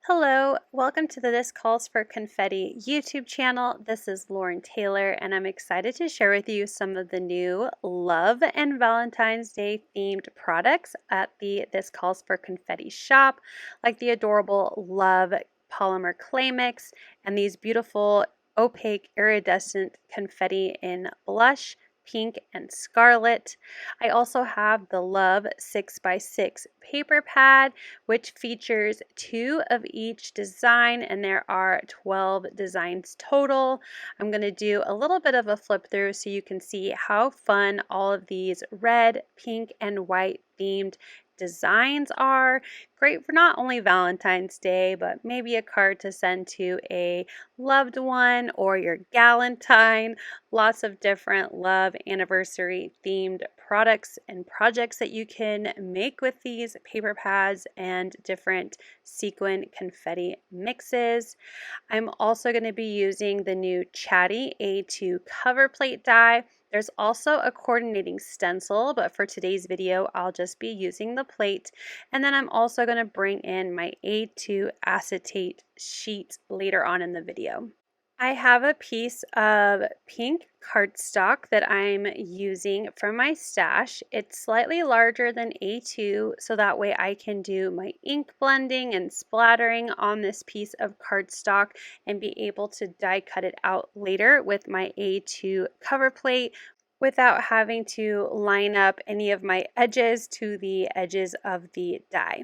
Hello, welcome to the This Calls for Confetti YouTube channel. This is Lauren Taylor, and I'm excited to share with you some of the new Love and Valentine's Day themed products at the This Calls for Confetti shop, like the adorable Love Polymer Clay Mix and these beautiful opaque iridescent confetti in blush, pink, and scarlet. I also have the Love 6x6 paper pad, which features 2 of each design, and there are 12 designs total. I'm going to do a little bit of a flip through so you can see how fun all of these red, pink, and white themed designs are. Great for not only Valentine's Day, but maybe a card to send to a loved one or your Galentine. Lots of different love anniversary themed products and projects that you can make with these paper pads and different sequin confetti mixes. I'm also going to be using the new Chatty A2 cover plate die. There's also a coordinating stencil, but for today's video, I'll just be using the plate. And then I'm also going to bring in my A2 acetate sheet later on in the video. I have a piece of pink cardstock that I'm using from my stash. It's slightly larger than A2, so that way I can do my ink blending and splattering on this piece of cardstock and be able to die cut it out later with my A2 cover plate without having to line up any of my edges to the edges of the die.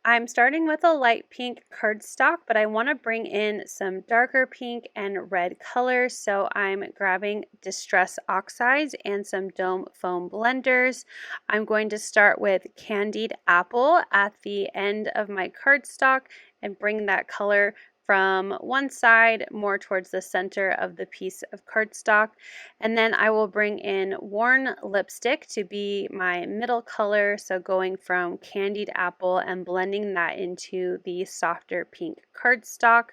I'm starting with a light pink cardstock, but I want to bring in some darker pink and red colors, so I'm grabbing Distress Oxides and some Dome Foam blenders. I'm going to start with Candied Apple at the end of my cardstock and bring that color from one side more towards the center of the piece of cardstock. And then I will bring in Worn Lipstick to be my middle color, so going from Candied Apple and blending that into the softer pink cardstock.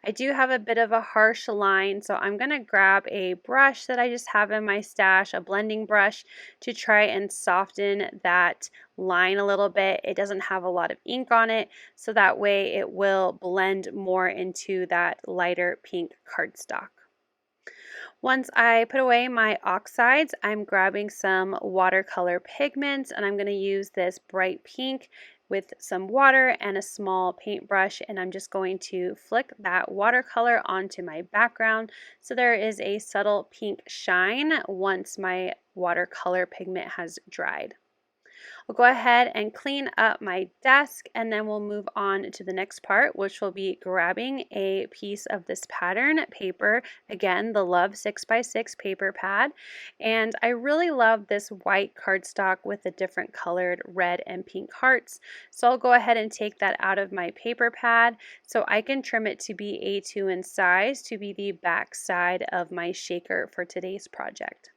I do have a bit of a harsh line, so I'm going to grab a brush that I just have in my stash, a blending brush, to try and soften that line a little bit. It doesn't have a lot of ink on it, so that way it will blend more into that lighter pink cardstock. Once I put away my oxides, I'm grabbing some watercolor pigments, and I'm going to use this bright pink with some water and a small paintbrush, and I'm just going to flick that watercolor onto my background so there is a subtle pink shine once my watercolor pigment has dried. We'll go ahead and clean up my desk, and then we'll move on to the next part, which will be grabbing a piece of this pattern paper, again the Love 6x6 paper pad. And I really love this white cardstock with the different colored red and pink hearts, so I'll go ahead and take that out of my paper pad so I can trim it to be A2 in size to be the back side of my shaker for today's project.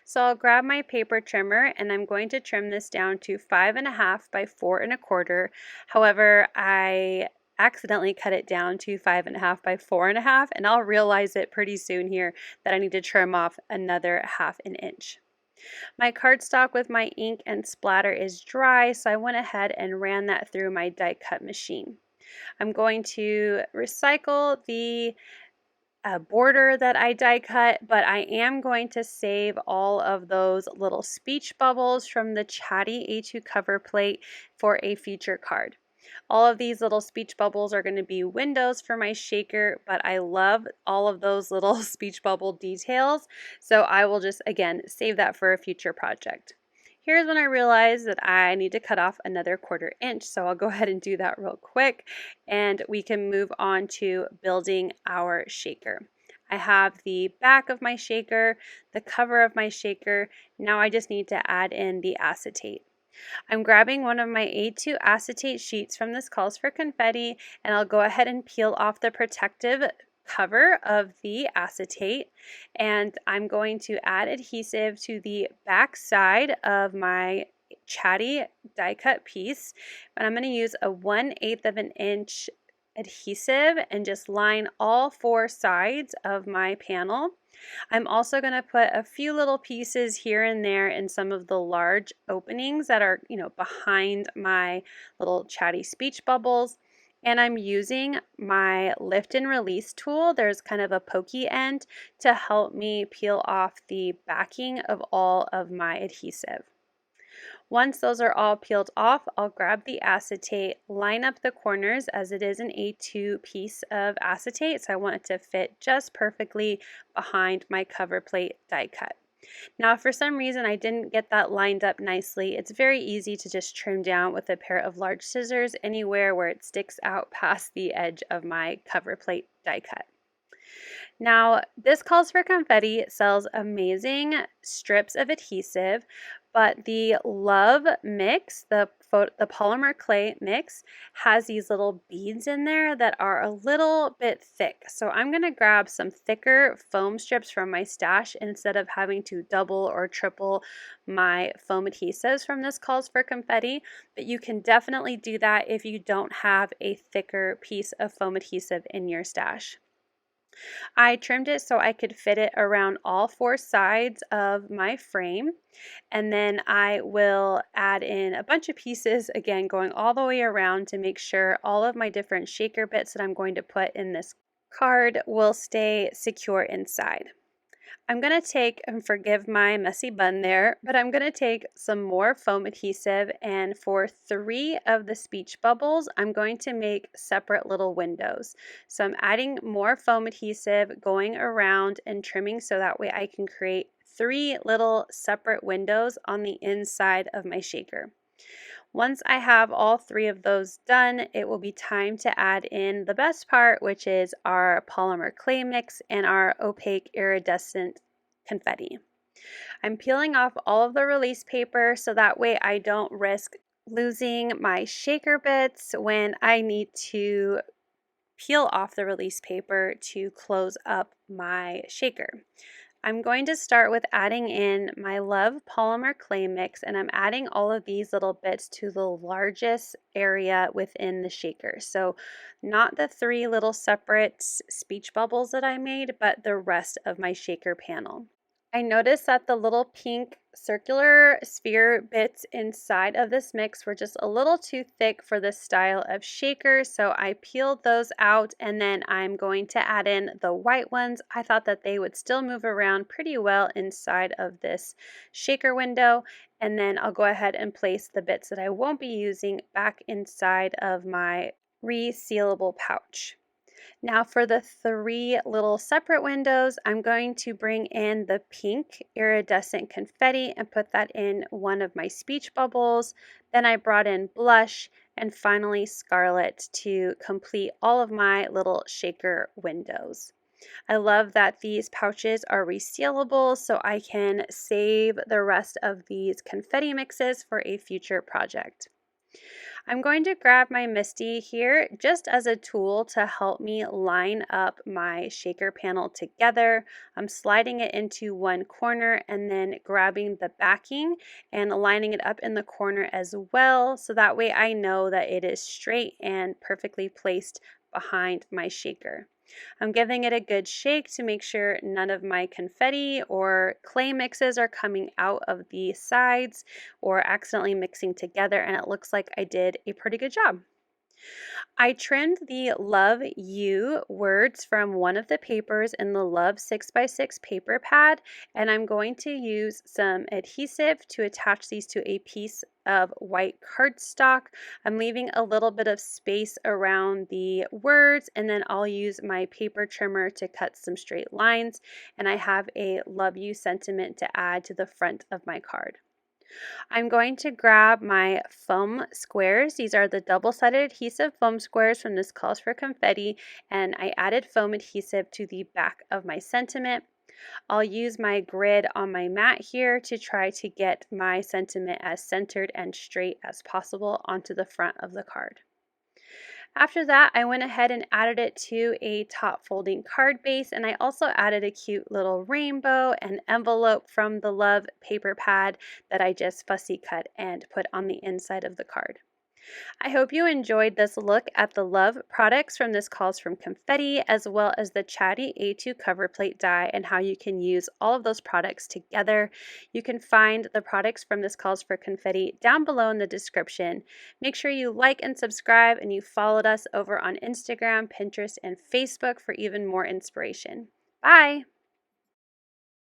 So I'll grab my paper trimmer, and I'm going to trim this down to 5.5 by 4.25. However, I accidentally cut it down to 5.5 by 4.5, and I'll realize it pretty soon here that I need to trim off another 1/2 inch. My cardstock with my ink and splatter is dry, so I went ahead and ran that through my die cut machine. I'm going to recycle the border that I die cut, but I am going to save all of those little speech bubbles from the Chatty A2 cover plate for a future card. All of these little speech bubbles are going to be windows for my shaker, but I love all of those little speech bubble details, so I will just, again, save that for a future project. Here's when I realized that I need to cut off another 1/4 inch, so I'll go ahead and do that real quick, and we can move on to building our shaker. I have the back of my shaker, the cover of my shaker. Now I just need to add in the acetate. I'm grabbing one of my A2 acetate sheets from This Calls for Confetti, and I'll go ahead and peel off the protective cover of the acetate, and I'm going to add adhesive to the back side of my Chatty die cut piece, and I'm going to use a 1/8 of an inch adhesive and just line all 4 sides of my panel. I'm also going to put a few little pieces here and there in some of the large openings that are, behind my little Chatty speech bubbles. And I'm using my lift and release tool. There's kind of a pokey end to help me peel off the backing of all of my adhesive. Once those are all peeled off, I'll grab the acetate, line up the corners as it is an A2 piece of acetate, so I want it to fit just perfectly behind my cover plate die cut. Now, if for some reason I didn't get that lined up nicely, it's very easy to just trim down with a pair of large scissors anywhere where it sticks out past the edge of my cover plate die cut. Now, this Calls for Confetti sells amazing strips of adhesive, but the Love mix, the polymer clay mix, has these little beads in there that are a little bit thick. So I'm going to grab some thicker foam strips from my stash instead of having to double or triple my foam adhesives from this Calls for Confetti, but you can definitely do that if you don't have a thicker piece of foam adhesive in your stash. I trimmed it so I could fit it around all four sides of my frame, and then I will add in a bunch of pieces, again going all the way around to make sure all of my different shaker bits that I'm going to put in this card will stay secure inside. I'm going to take, and forgive my messy bun there, but I'm going to take some more foam adhesive, and for 3 of the speech bubbles, I'm going to make separate little windows. So I'm adding more foam adhesive, going around and trimming so that way I can create 3 little separate windows on the inside of my shaker. Once I have all 3 of those done, it will be time to add in the best part, which is our polymer clay mix and our opaque iridescent confetti. I'm peeling off all of the release paper so that way I don't risk losing my shaker bits when I need to peel off the release paper to close up my shaker. I'm going to start with adding in my Love polymer clay mix, and I'm adding all of these little bits to the largest area within the shaker. So not the 3 little separate speech bubbles that I made, but the rest of my shaker panel. I noticed that the little pink circular sphere bits inside of this mix were just a little too thick for this style of shaker, so I peeled those out, and then I'm going to add in the white ones. I thought that they would still move around pretty well inside of this shaker window, and then I'll go ahead and place the bits that I won't be using back inside of my resealable pouch. Now for the 3 little separate windows, I'm going to bring in the pink iridescent confetti and put that in one of my speech bubbles. Then I brought in blush and finally Scarlet to complete all of my little shaker windows. I love that these pouches are resealable so I can save the rest of these confetti mixes for a future project. I'm going to grab my Misty here just as a tool to help me line up my shaker panel together. I'm sliding it into one corner and then grabbing the backing and lining it up in the corner as well, so that way I know that it is straight and perfectly placed behind my shaker. I'm giving it a good shake to make sure none of my confetti or clay mixes are coming out of the sides or accidentally mixing together, and it looks like I did a pretty good job. I trimmed the Love You words from one of the papers in the Love 6x6 paper pad, and I'm going to use some adhesive to attach these to a piece of white cardstock. I'm leaving a little bit of space around the words, and then I'll use my paper trimmer to cut some straight lines, and I have a Love You sentiment to add to the front of my card. I'm going to grab my foam squares. These are the double-sided adhesive foam squares from this Calls for Confetti, and I added foam adhesive to the back of my sentiment. I'll use my grid on my mat here to try to get my sentiment as centered and straight as possible onto the front of the card. After that, I went ahead and added it to a top folding card base, and I also added a cute little rainbow and envelope from the Love paper pad that I just fussy cut and put on the inside of the card. I hope you enjoyed this look at the Love products from This Calls from Confetti, as well as the Chatty A2 cover plate die and how you can use all of those products together. You can find the products from This Calls for Confetti down below in the description. Make sure you like and subscribe, and you followed us over on Instagram, Pinterest, and Facebook for even more inspiration. Bye!